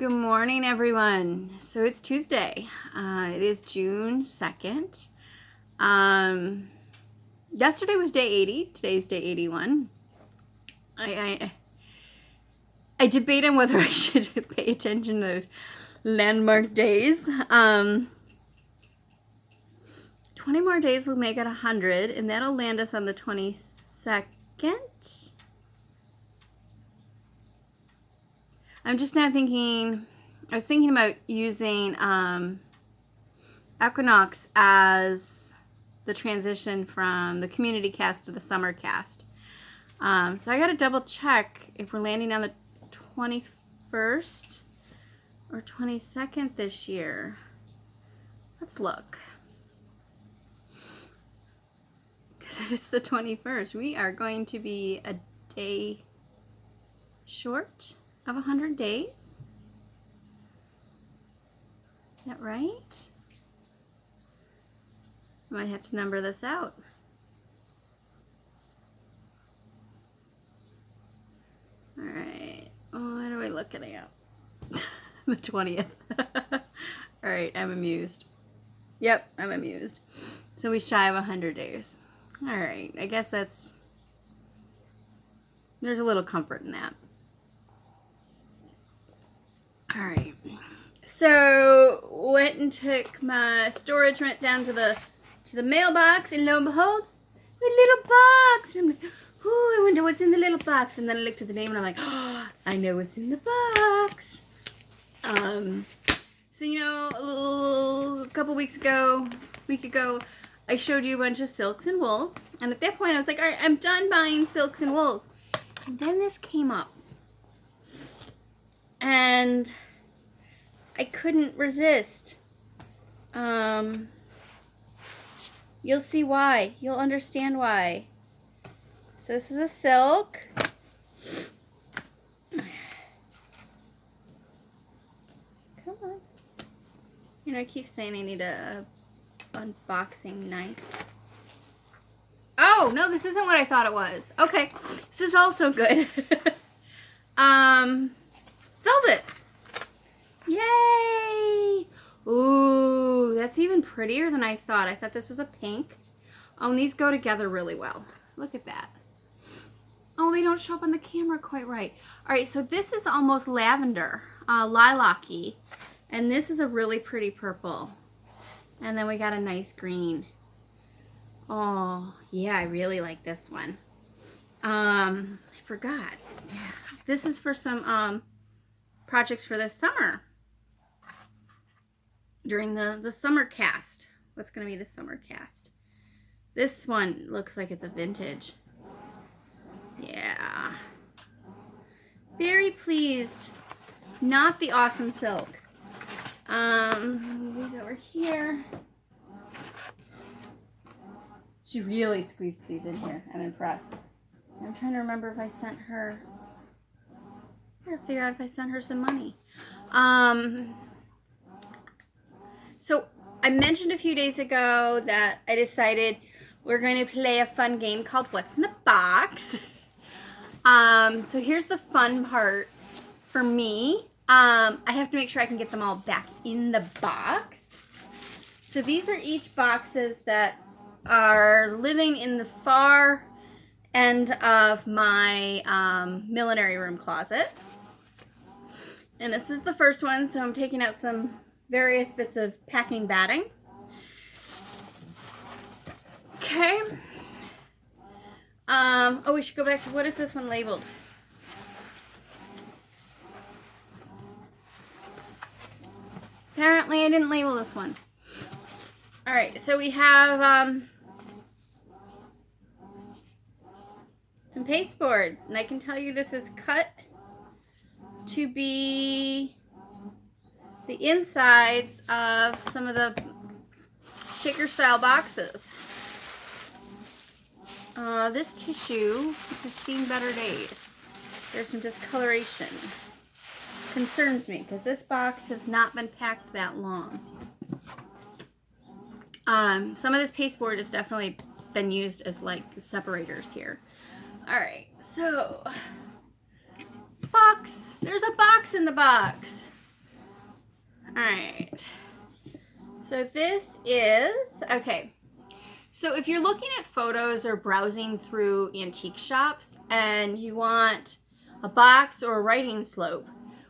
Good morning, everyone. So it's Tuesday. It is June 2nd. Yesterday was day 80. Today's day 81. I debate on whether I should pay attention to those landmark days. 20 more days will make it 100, and that'll land us on the 22nd. I'm just now thinking, I was thinking about using Equinox as the transition from the community cast to the summer cast. So I gotta double check if we're landing on the 21st or 22nd this year. Let's look. Because if it's the 21st, we are going to be a day short of 100 days. Is that right? I might have to number this out. All right. Oh, what are we looking at? The 20th. All right, I'm amused. Yep, I'm amused. So we shy of 100 days. All right, I guess there's a little comfort in that. All right, so went and took my storage rent down to the mailbox, and lo and behold, a little box. And I'm like, ooh, I wonder what's in the little box. And then I looked at the name, and I'm like, oh, I know what's in the box. So you know, a couple week ago, I showed you a bunch of silks and wools, and at that point, I was like, all right, I'm done buying silks and wools. And then this came up. And I couldn't resist. You'll see why. You'll understand why. So this is a silk. Come on. You know, I keep saying I need a unboxing knife. Oh, no, this isn't what I thought it was. Okay. This is also good. Velvets. Yay! Ooh, that's even prettier than I thought. I thought this was a pink. Oh, and these go together really well. Look at that. Oh, they don't show up on the camera quite right. All right, so this is almost lavender, lilac-y. And this is a really pretty purple. And then we got a nice green. Oh, yeah, I really like this one. I forgot. Yeah. This is for some projects for this summer. During the summer cast. What's going to be the summer cast? This one looks like it's a vintage. Yeah. Very pleased. Not the awesome silk. Move these over here. She really squeezed these in here. I'm impressed. I'm trying to remember if I sent her. I gotta figure out if I sent her some money. So I mentioned a few days ago that I decided we're going to play a fun game called What's in the Box. So here's the fun part for me. I have to make sure I can get them all back in the box. So these are each boxes that are living in the far end of my millinery room closet. And this is the first one, so I'm taking out some various bits of packing batting. Okay. Oh, we should go back to, what is this one labeled? Apparently I didn't label this one. All right, so we have some pasteboard, and I can tell you this is cut to be the insides of some of the shaker style boxes. This tissue has seen better days. There's some discoloration. Concerns me because this box has not been packed that long. Some of this pasteboard has definitely been used as like separators here. All right, so box. There's a box in the box. Alright. So this is, okay. So if you're looking at photos or browsing through antique shops and you want a box or a writing slope,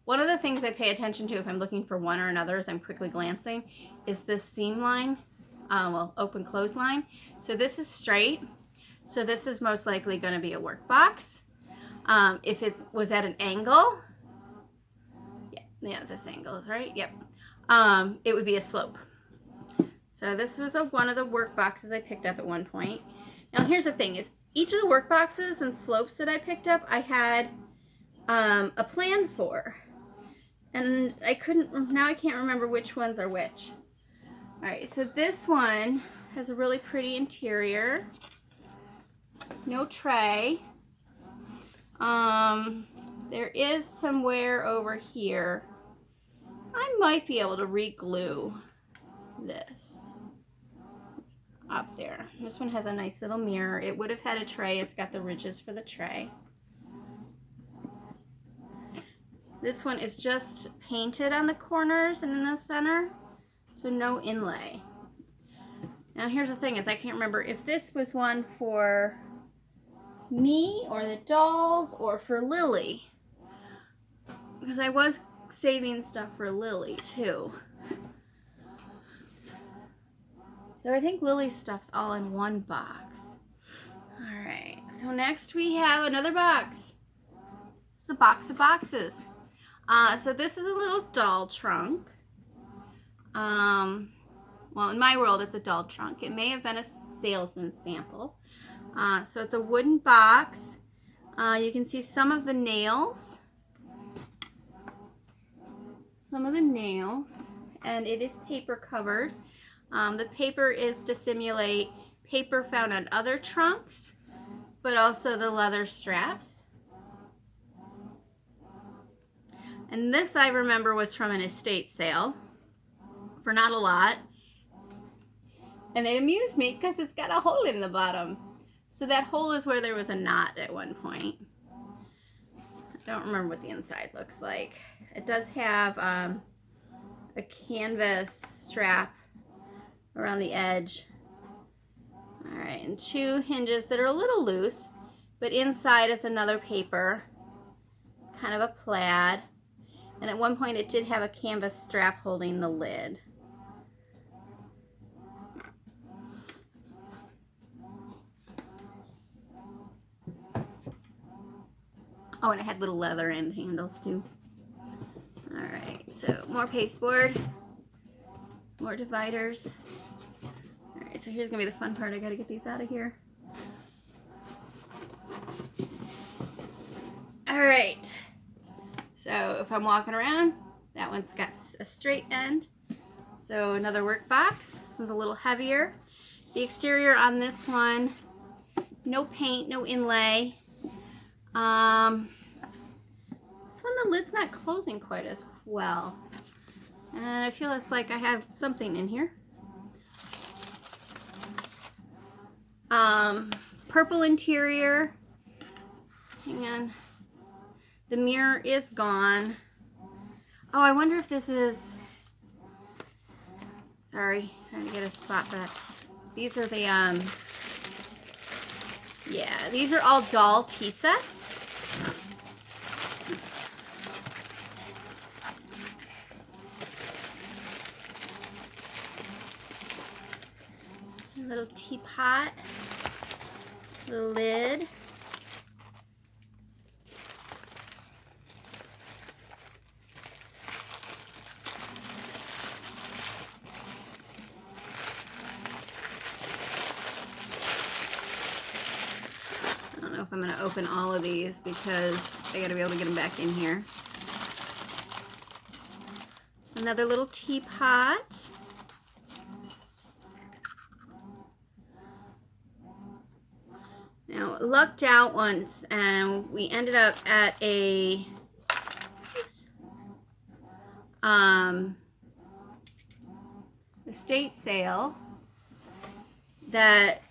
one of the things I pay attention to if I'm looking for one or another as I'm quickly glancing is this seam line, well, open close line. So this is straight. So this is most likely going to be a work box. If it was at an angle, yeah, this angle is right, yep. It would be a slope. So this was one of the work boxes I picked up at one point. Now here's the thing, is each of the work boxes and slopes that I picked up, I had a plan for. And I can't remember which ones are which. Alright, so this one has a really pretty interior. No tray. There is some wear over here. I might be able to re-glue this up there. This one has a nice little mirror. It would have had a tray. It's got the ridges for the tray. This one is just painted on the corners and in the center, so no inlay. Now here's the thing, is I can't remember if this was one for me or the dolls or for Lily, because I was saving stuff for Lily too. So I think Lily's stuff's all in one box. Alright, so next we have another box. It's a box of boxes. So this is a little doll trunk. Well, in my world it's a doll trunk. It may have been a salesman's sample. So it's a wooden box. You can see some of the nails. And it is paper covered. The paper is to simulate paper found on other trunks, but also the leather straps. And this, I remember, was from an estate sale for not a lot. And it amused me because it's got a hole in the bottom. So that hole is where there was a knot at one point. I don't remember what the inside looks like. It does have a canvas strap around the edge. Alright, and two hinges that are a little loose, but inside is another paper, kind of a plaid. And at one point it did have a canvas strap holding the lid. Oh, and it had little leather end handles too. Alright, so more pasteboard, more dividers. Alright, so here's going to be the fun part. I got to get these out of here. Alright, so if I'm walking around, that one's got a straight end. So another work box. This one's a little heavier. The exterior on this one, no paint, no inlay. This one, the lid's not closing quite as well. And I feel it's like I have something in here. Purple interior. Hang on. The mirror is gone. Oh, I wonder if this is... Sorry, trying to get a spot for that. These are the, yeah, these are all doll tea sets. A little teapot, the lid. I don't know if I'm going to open all of these because I got to be able to get them back in here. Another little teapot. Now, lucked out once and we ended up at a estate sale that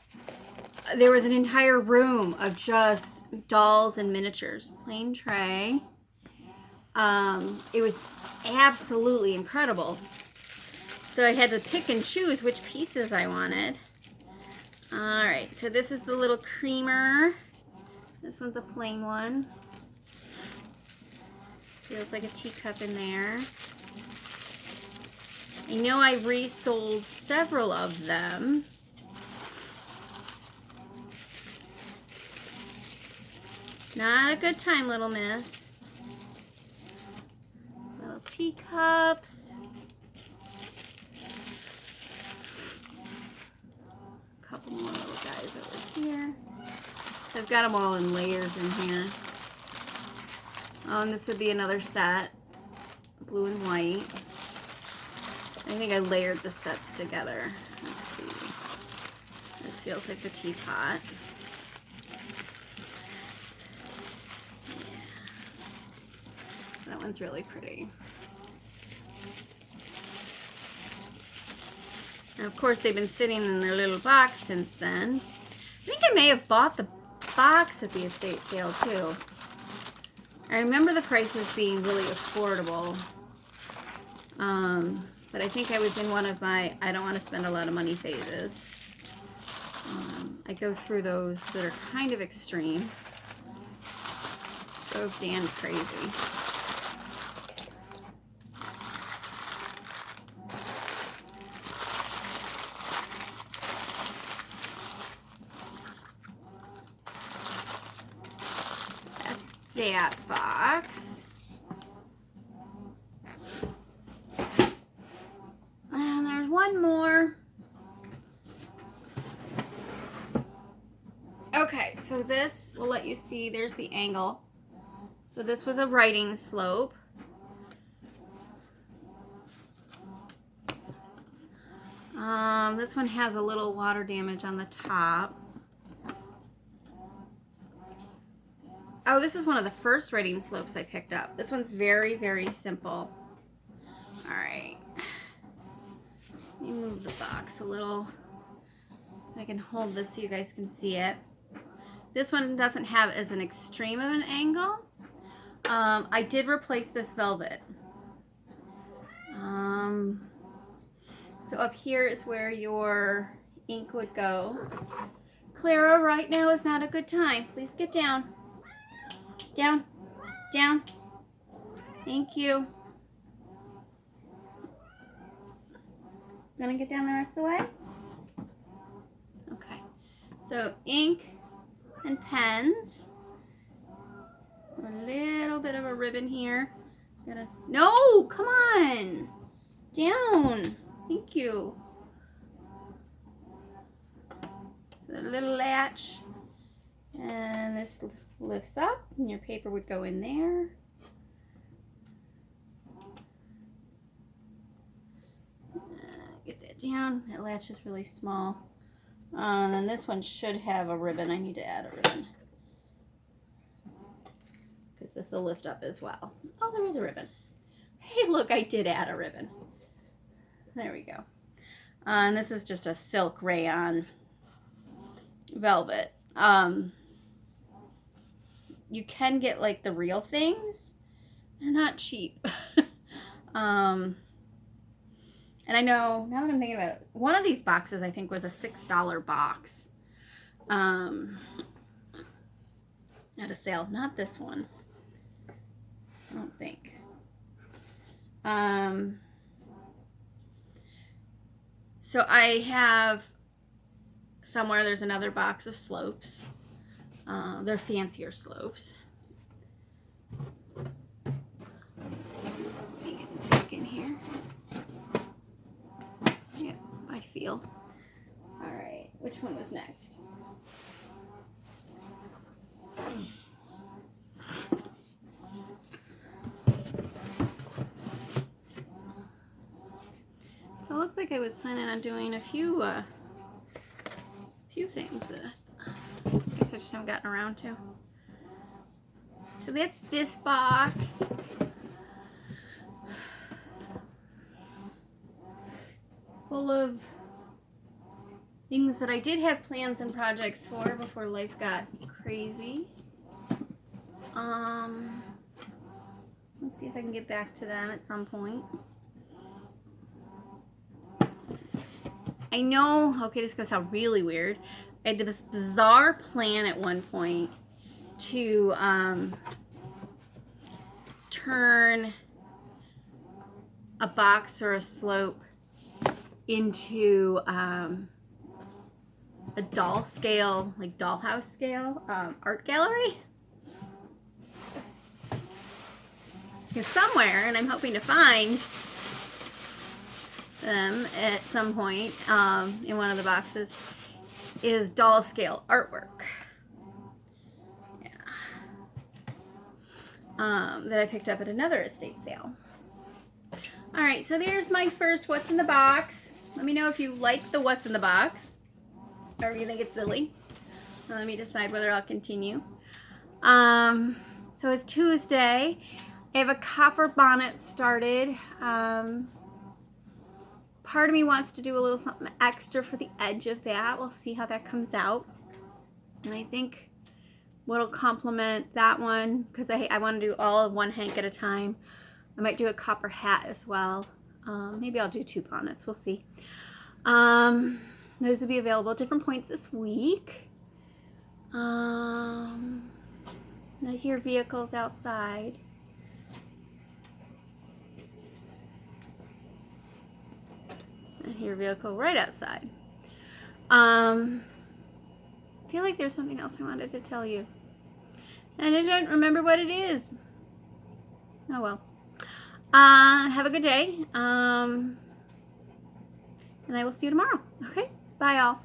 there was an entire room of just dolls and miniatures. Plain tray. It was absolutely incredible. So I had to pick and choose which pieces I wanted. Alright, so this is the little creamer. This one's a plain one. Feels like a teacup in there. I know I resold several of them. Not a good time, little miss. Little teacups. A couple more little guys over here. I've got them all in layers in here. Oh, and this would be another set. Blue and white. I think I layered the sets together. Let's see. This feels like the teapot. That one's really pretty. And of course, they've been sitting in their little box since then. I think I may have bought the box at the estate sale too. I remember the prices being really affordable. But I think I was in one of my I don't want to spend a lot of money phases. I go through those that are kind of extreme. Drove Dan crazy. That box. And there's one more. Okay, so this will let you see there's the angle. So this was a writing slope. This one has a little water damage on the top. Oh, this is one of the first writing slopes I picked up. This one's very, very simple. All right. Let me move the box a little so I can hold this so you guys can see it. This one doesn't have as an extreme of an angle. I did replace this velvet. So up here is where your ink would go. Clara, right now is not a good time. Please get down. Down, down. Thank you. Gonna get down the rest of the way? Okay. So ink and pens. A little bit of a ribbon here. No, come on. Down. Thank you. So a little latch. And this lifts up and your paper would go in there. Get that down. That latch is really small. And then this one should have a ribbon. I need to add a ribbon because this will lift up as well. Oh, there is a ribbon. Hey, look, I did add a ribbon. There we go. And this is just a silk rayon velvet. You can get like the real things. They're not cheap. And I know, now that I'm thinking about it, one of these boxes I think was a $6 box. At a sale. Not this one. I don't think. So I have somewhere there's another box of slopes. They're fancier slopes. Let me get this back in here. Yeah, I feel. All right, which one was next? So it looks like I was planning on doing a few things that I guess I just haven't gotten around to. So that's this box. Full of things that I did have plans and projects for before life got crazy. Let's see if I can get back to them at some point. I know, okay, this is going to sound really weird. I had this bizarre plan at one point to turn a box or a slope into a doll scale, like dollhouse scale art gallery. Because somewhere, and I'm hoping to find them at some point in one of the boxes, is doll scale artwork. Yeah. That I picked up at another estate sale. Alright, so there's my first What's in the Box. Let me know if you like the What's in the Box, or if you think it's silly. Let me decide whether I'll continue. So it's Tuesday. I have a copper bonnet started. Part of me wants to do a little something extra for the edge of that. We'll see how that comes out. And I think what'll complement that one, because I want to do all of one hank at a time, I might do a copper hat as well. Maybe I'll do 2 bonnets. We'll see. Those will be available at different points this week. I hear vehicles outside. I hear a vehicle right outside. I feel like there's something else I wanted to tell you, and I don't remember what it is. Oh well. Have a good day. And I will see you tomorrow. Okay? Bye, all.